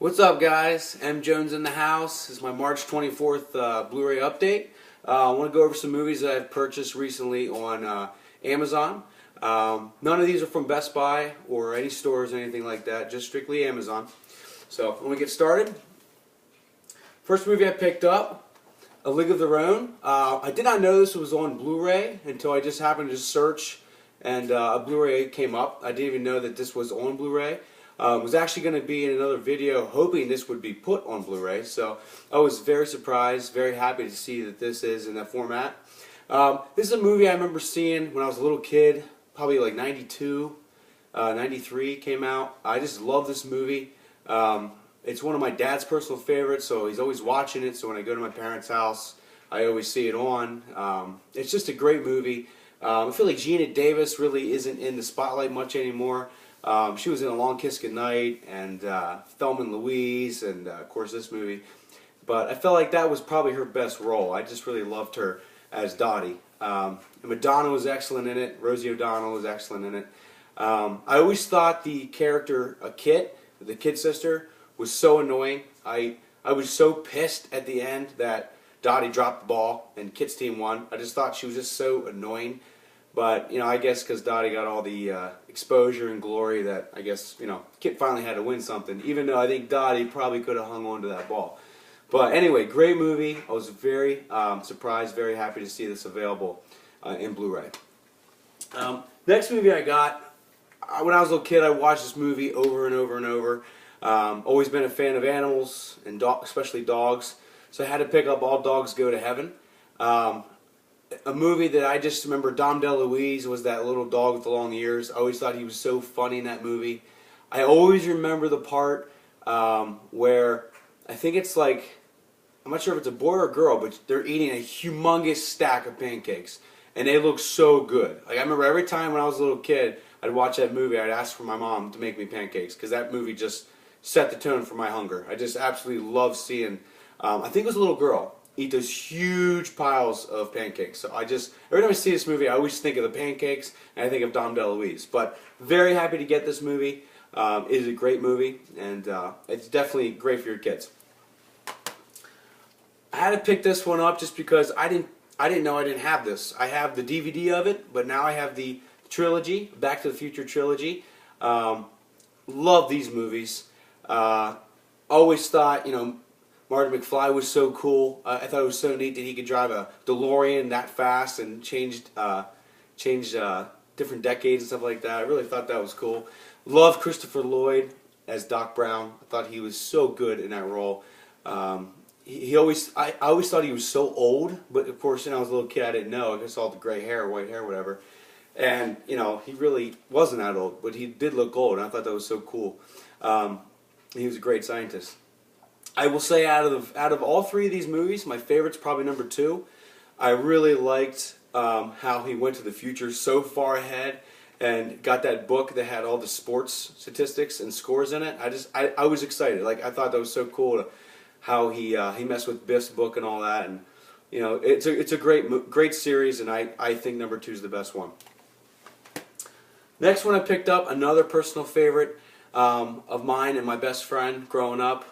What's up, guys? M. Jones in the house. This is my March 24th Blu-ray update. I want to go over some movies that I've purchased recently on Amazon. None of these are from Best Buy or any stores or anything like that, just strictly Amazon. So, when we get started, first movie I picked up, A League of Their Own. I did not know this was on Blu-ray until I just happened to search and a Blu-ray came up. I didn't even know that this was on Blu-ray. Was actually going to be in another video hoping this would be put on Blu-ray, so I was very surprised, very happy to see that this is in that format. This is a movie I remember seeing when I was a little kid, probably like 92, 93 came out. I just love this movie. It's one of my dad's personal favorites, so he's always watching it, so when I go to my parents' house, I always see it on. It's just a great movie. I feel like Gina Davis really isn't in the spotlight much anymore. She was in A Long Kiss Goodnight and Thelma and Louise and of course this movie. But I felt like that was probably her best role. I just really loved her as Dottie. And Madonna was excellent in it. Rosie O'Donnell was excellent in it. I always thought the character Kit, the kid sister, was so annoying. I was so pissed at the end that Dottie dropped the ball and Kit's team won. I just thought she was just so annoying. But, you know, I guess because Dottie got all the exposure and glory that, I guess, you know, Kit finally had to win something, even though I think Dottie probably could have hung on to that ball. But anyway, great movie. I was very surprised, very happy to see this available in Blu-ray. Next movie I got, when I was a little kid, I watched this movie over and over and over. Always been a fan of animals, and especially dogs, so I had to pick up All Dogs Go to Heaven. A movie that I just remember, Dom DeLuise was that little dog with the long ears. I always thought he was so funny in that movie. I always remember the part where I think it's like, I'm not sure if it's a boy or a girl, but they're eating a humongous stack of pancakes. And they look so good. Like, I remember every time when I was a little kid, I'd watch that movie, I'd ask for my mom to make me pancakes, because that movie just set the tone for my hunger. I just absolutely love seeing, I think it was a little girl, eat those huge piles of pancakes. So every time I see this movie, I always think of the pancakes, and I think of Dom DeLuise. But very happy to get this movie. It is a great movie, and it's definitely great for your kids. I had to pick this one up just because I didn't know I didn't have this. I have the DVD of it, but now I have the trilogy, Back to the Future trilogy. Love these movies. Always thought, you know, Marty McFly was so cool. I thought it was so neat that he could drive a DeLorean that fast and change different decades and stuff like that. I really thought that was cool. Loved Christopher Lloyd as Doc Brown. I thought he was so good in that role. I always thought he was so old, but of course, when I was a little kid, I didn't know. I just saw the gray hair, white hair, whatever. And, you know, he really wasn't that old, but he did look old, and I thought that was so cool. He was a great scientist. I will say out of all three of these movies, my favorite's probably number 2. I really liked how he went to the future so far ahead and got that book that had all the sports statistics and scores in it. I was excited. Like, I thought that was so cool how he messed with Biff's book and all that. And you know, it's a great series, and I think number 2 is the best one. Next one I picked up, another personal favorite of mine and my best friend growing up.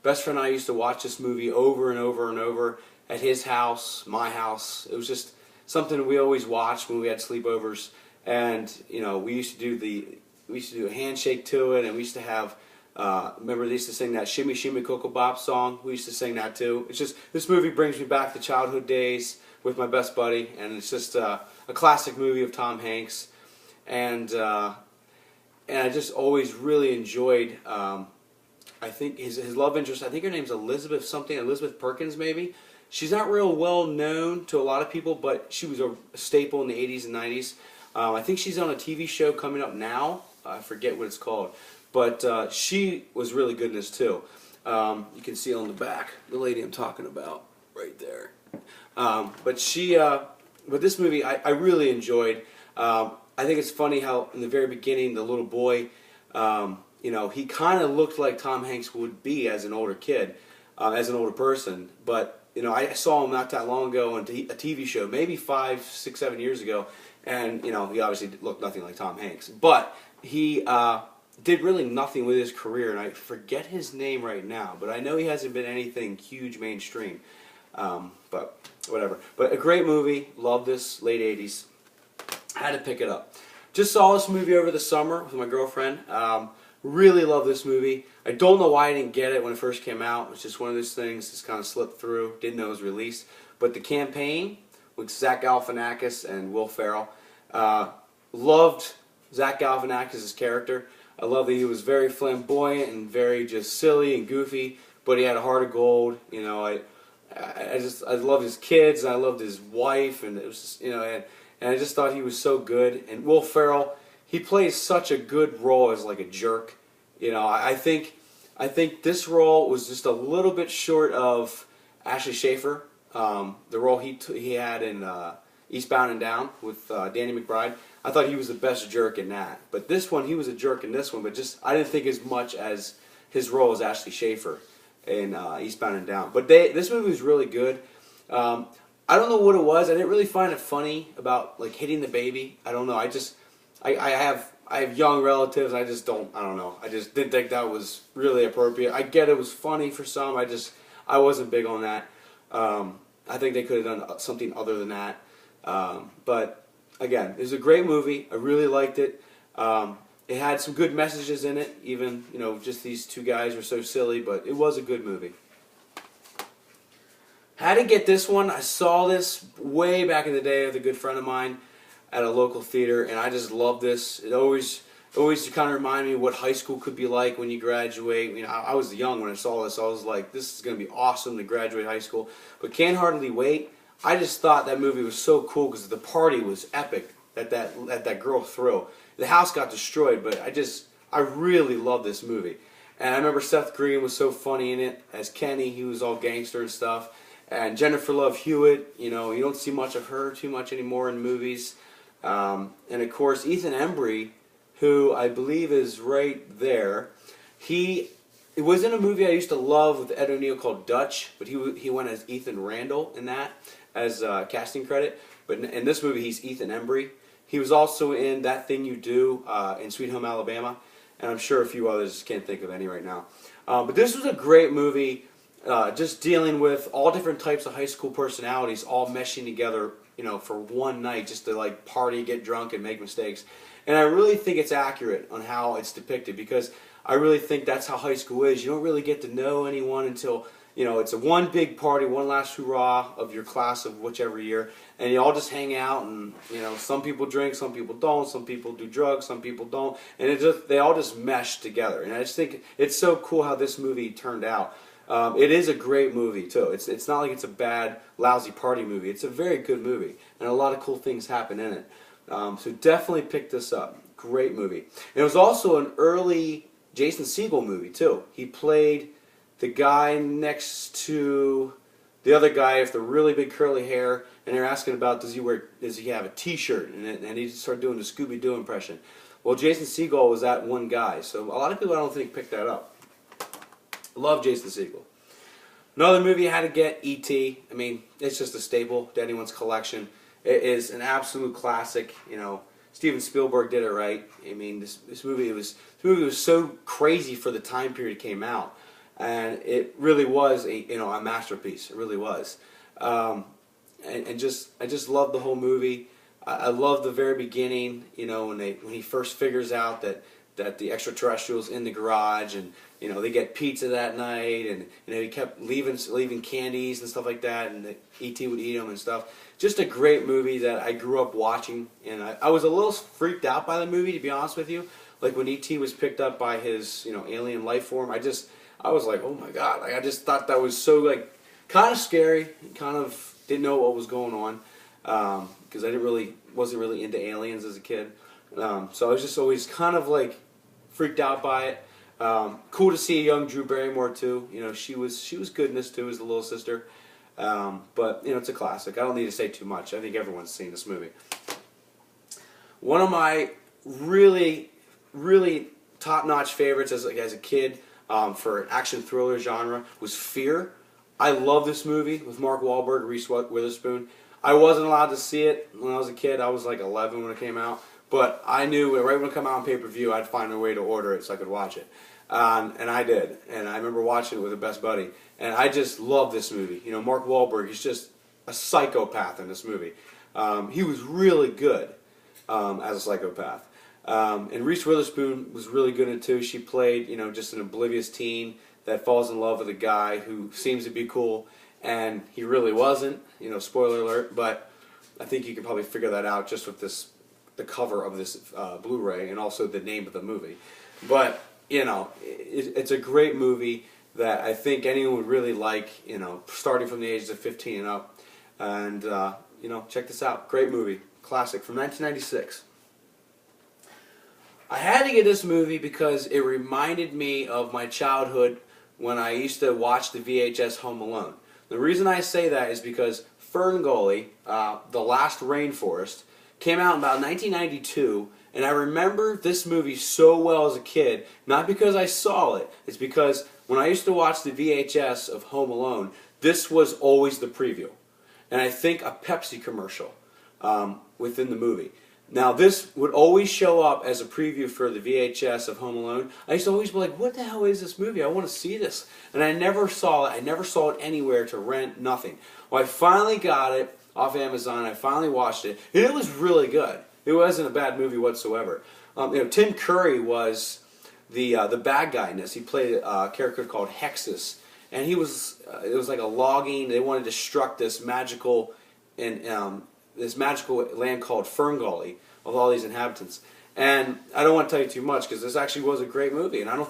Best friend and I used to watch this movie over and over and over at his house, my house. It was just something we always watched when we had sleepovers, and you know, we used to do a handshake to it, and we used to have. Remember they used to sing that Shimmy Shimmy Cocoa Bop song? We used to sing that too. It's just, this movie brings me back to childhood days with my best buddy, and it's just a classic movie of Tom Hanks, and I just always really enjoyed. I think his love interest, I think her name's Elizabeth something, Elizabeth Perkins maybe. She's not real well known to a lot of people, but she was a staple in the 80s and 90s. I think she's on a TV show coming up now. I forget what it's called. But she was really good in this too. You can see on the back, the lady I'm talking about, right there. But this movie I really enjoyed. I think it's funny how in the very beginning the little boy, you know, he kind of looked like Tom Hanks would be as an older kid, as an older person. But you know, I saw him not that long ago on a TV show, maybe 5, 6, 7 years ago, and you know, he obviously looked nothing like Tom Hanks. But he did really nothing with his career, and I forget his name right now, but I know he hasn't been anything huge mainstream. But whatever. But a great movie. Love this. Late 80s. Had to pick it up. Just saw this movie over the summer with my girlfriend. Really love this movie. I don't know why I didn't get it when it first came out. It's just one of those things that's kind of slipped through. Didn't know it was released. But The Campaign with Zach Galifianakis and Will Ferrell. Loved Zach Galifianakis' character. I love that he was very flamboyant and very just silly and goofy, but he had a heart of gold. You know, I loved his kids, and I loved his wife, and it was just, and I just thought he was so good. And Will Ferrell, he plays such a good role as like a jerk. You know, I think this role was just a little bit short of Ashley Schaefer, the role he had in Eastbound and Down with Danny McBride. I thought he was the best jerk in that. But this one, he was a jerk in this one, but just I didn't think as much as his role as Ashley Schaefer in Eastbound and Down. But this movie was really good. I don't know what it was. I didn't really find it funny about like hitting the baby. I don't know. I have young relatives. I don't know. I just didn't think that was really appropriate. I get it was funny for some. I wasn't big on that. I think they could have done something other than that. But again, it was a great movie. I really liked it. It had some good messages in it. Even just these two guys were so silly, but it was a good movie. Had to get this one. I saw this way back in the day with a good friend of mine at a local theater, and I just love this. It always kind of reminded me what high school could be like when you graduate. I was young when I saw this. I was like, this is going to be awesome to graduate high school. But Can't Hardly Wait. I just thought that movie was so cool because the party was epic that girl threw. The house got destroyed, but I really love this movie. And I remember Seth Green was so funny in it as Kenny. He was all gangster and stuff. And Jennifer Love Hewitt, you don't see much of her too much anymore in movies. And of course Ethan Embry, who I believe is right there. It was in a movie I used to love with Ed O'Neill called Dutch, but he went as Ethan Randall in that as casting credit. But in this movie, he's Ethan Embry. He was also in That Thing You Do in Sweet Home Alabama, and I'm sure a few others, can't think of any right now. But this was a great movie, just dealing with all different types of high school personalities all meshing together, for one night just to like party, get drunk, and make mistakes. And I really think it's accurate on how it's depicted because I really think that's how high school is. You don't really get to know anyone until it's a one big party, one last hurrah of your class of whichever year, and you all just hang out, and some people drink, some people don't, some people do drugs, some people don't, and they all just mesh together. And I just think it's so cool how this movie turned out. It is a great movie too. It's not like it's a bad, lousy party movie. It's a very good movie, and a lot of cool things happen in it. So definitely pick this up. Great movie. And it was also an early Jason Segel movie too. He played the guy next to the other guy with the really big curly hair, and they're asking about does he have a T-shirt, and he started doing the Scooby-Doo impression. Well, Jason Segel was that one guy, so a lot of people I don't think picked that up. Love Jason Segel. Another movie I had to get, E.T. I mean, it's just a staple to anyone's collection. It is an absolute classic. Steven Spielberg did it right. I mean, this movie was so crazy for the time period it came out. And it really was a masterpiece. It really was, and I just loved the whole movie. I loved the very beginning. When he first figures out that the extraterrestrials in the garage, and they get pizza that night, and he kept leaving candies and stuff like that, and E.T. would eat them and stuff. Just a great movie that I grew up watching, and I was a little freaked out by the movie, to be honest with you. Like when E.T. was picked up by his alien life form, I was like, oh my god! I just thought that was so kind of scary. Kind of didn't know what was going on because I wasn't really into aliens as a kid. So I was just always kind of freaked out by it. Cool to see a young Drew Barrymore too. She was good in this too as the little sister. But it's a classic. I don't need to say too much. I think everyone's seen this movie. One of my really top-notch favorites as a kid. For action thriller genre was Fear. I love this movie with Mark Wahlberg, Reese Witherspoon. I wasn't allowed to see it when I was a kid. I was like 11 when it came out. but I knew right when it came out on pay-per-view, I'd find a way to order it so I could watch it. And I did. And I remember watching it with a best buddy. And I just love this movie. You know, Mark Wahlberg, he's just a psychopath in this movie. He was really good as a psychopath. And Reese Witherspoon was really good in it too. She played, you know, just an oblivious teen that falls in love with a guy who seems to be cool, and he really wasn't. You know, spoiler alert. But I think you can probably figure that out just with the cover of this Blu-ray and also the name of the movie. But you know, it's a great movie that I think anyone would really like. You know, starting from the ages of 15 and up. And you know, check this out. Great movie, classic from 1996. I had to get this movie because it reminded me of my childhood when I used to watch the VHS Home Alone. The reason I say that is because Fern Gully, The Last Rainforest, came out in about 1992, and I remember this movie so well as a kid, not because I saw it, it's because when I used to watch the VHS of Home Alone, this was always the preview. And I think a Pepsi commercial within the movie. Now this would always show up as a preview for the VHS of Home Alone. I used to always be like, what the hell is this movie? I want to see this. And I never saw it. I never saw it anywhere to rent, nothing. Well, I finally got it off Amazon. I finally watched it. And it was really good. It wasn't a bad movie whatsoever. You know, Tim Curry was the bad guy in this. He played a character called Hexus. And he was, it was like a logging, they wanted to destruct this magical land called Fern Gully of all these inhabitants. And I don't want to tell you too much because this actually was a great movie, and I don't